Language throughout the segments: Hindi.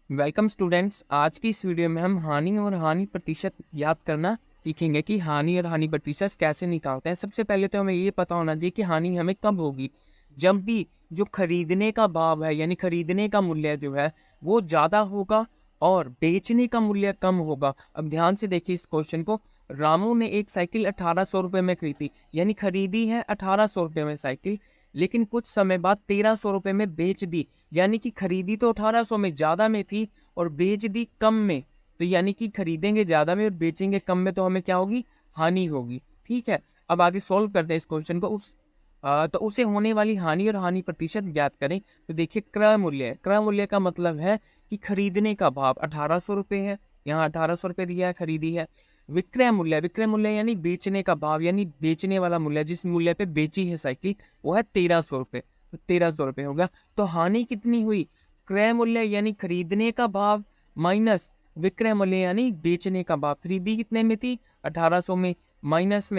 Welcome students. आज की इस वीडियो में हम हानि और हानि प्रतिशत याद करना सीखेंगे कि हानि और हानि प्रतिशत कैसे निकालते हैं। सबसे पहले तो हमें ये पता होना चाहिए कि हानि हमें कब होगी, जब भी जो खरीदने का भाव है यानी खरीदने का मूल्य जो है वो ज़्यादा होगा और बेचने का मूल्य कम होगा। अब ध्यान से देखिए इस क्वेश्चन को। रामू ने एक साइकिल 1800 रुपये में खरीदी, यानी खरीदी है 1800 रुपये में साइकिल, लेकिन कुछ समय बाद 1300 रुपये में बेच दी। यानी कि खरीदी तो 1800 में ज़्यादा में थी और बेच दी कम में। तो यानी कि खरीदेंगे ज़्यादा में और बेचेंगे कम में, तो हमें क्या होगी, हानि होगी। ठीक है, अब आगे सॉल्व करते हैं इस क्वेश्चन को। तो उसे होने वाली हानि और हानि प्रतिशत ज्ञात करें। तो देखिए क्रय मूल्य, क्रय मूल्य का मतलब है कि खरीदने का भाव 1800 रुपये है, यहाँ 1800 रुपये दिया है, खरीदी है। विक्रय मूल्य, विक्रय मूल्य यानी बेचने का भाव, यानी बेचने वाला मूल्य, जिस मूल्य पे बेची है साइकिल, वो है 1300 रुपये। तो 1300 रुपये होगा। तो हानि कितनी हुई, क्रय मूल्य यानी खरीदने का भाव माइनस विक्रय मूल्य यानी बेचने का भाव। खरीदी कितने में थी, 1800 में, माइनस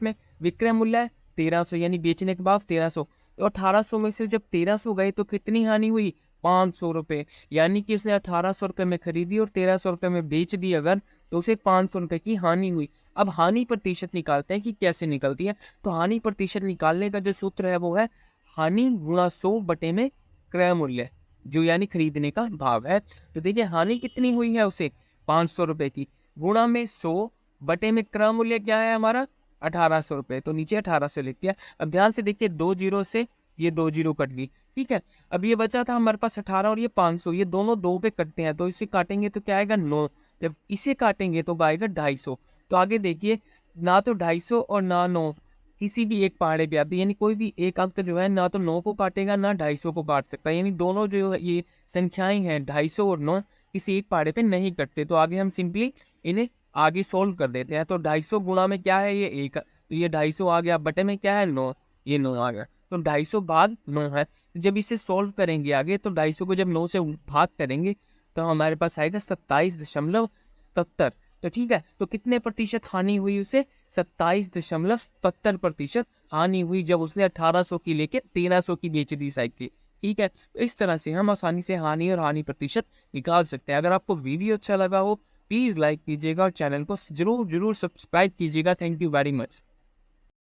में विक्रय मूल्य 1300 यानी बेचने के भाव 1300। तो 1800 में से जब 1300 गए तो कितनी हानि हुई, 500 रुपये। यानी कि उसने 1800 रुपये में खरीदी और 1300 रुपये में बेच दी अगर, तो उसे 500 रुपये की हानि हुई। अब हानि प्रतिशत निकालते हैं कि कैसे निकलती है। तो हानि प्रतिशत निकालने का जो सूत्र है वो है हानि गुणा 100 बटे में क्रय मूल्य, जो यानी खरीदने का भाव है। तो देखिए हानि कितनी हुई है उसे, 500 रुपये की, गुणा में 100 बटे में क्रय मूल्य क्या है हमारा, 1800 रुपये। तो नीचे 1800 लिख दिया। अब ध्यान से देखिए, 2 जीरो से ये 2 जीरो कट गई। ठीक है, अब ये बचा था हमारे पास 18 और ये 500, ये दोनों 2 पे कटते हैं, तो इसे काटेंगे तो क्या आएगा, 9। जब इसे काटेंगे तो आएगा 250। तो आगे देखिए, ना तो 250 और ना 9 किसी भी एक पहाड़े पे आती है, यानी कोई भी एक अंक जो है ना तो 9 को काटेगा ना 250 को काट सकता है। यानी दोनों जो ये संख्याएं हैं 250 और 9 किसी एक पहाड़े पे नहीं कटते। तो आगे हम सिंपली इन्हें आगे सोल्व कर देते हैं। तो 250 गुणा में क्या है, ये एक, तो ये 250 आ गया, बटे में क्या है 9, ये 9 आ गया। तो 250 भाग 9 है। तो जब इसे सोल्व करेंगे आगे, तो 250 को जब 9 से भाग करेंगे तो हमारे पास आएगा 27.77। तो ठीक है, तो कितने प्रतिशत हानि हुई उसे, 27.77% हानि हुई जब उसने 1800 की लेके 1300 की बेच दी साइकिल। ठीक है, तो इस तरह से हम आसानी से हानि और हानि प्रतिशत निकाल सकते हैं। अगर आपको वीडियो अच्छा लगा हो, प्लीज़ लाइक कीजिएगा और चैनल को जरूर सब्सक्राइब कीजिएगा। Thank you very much.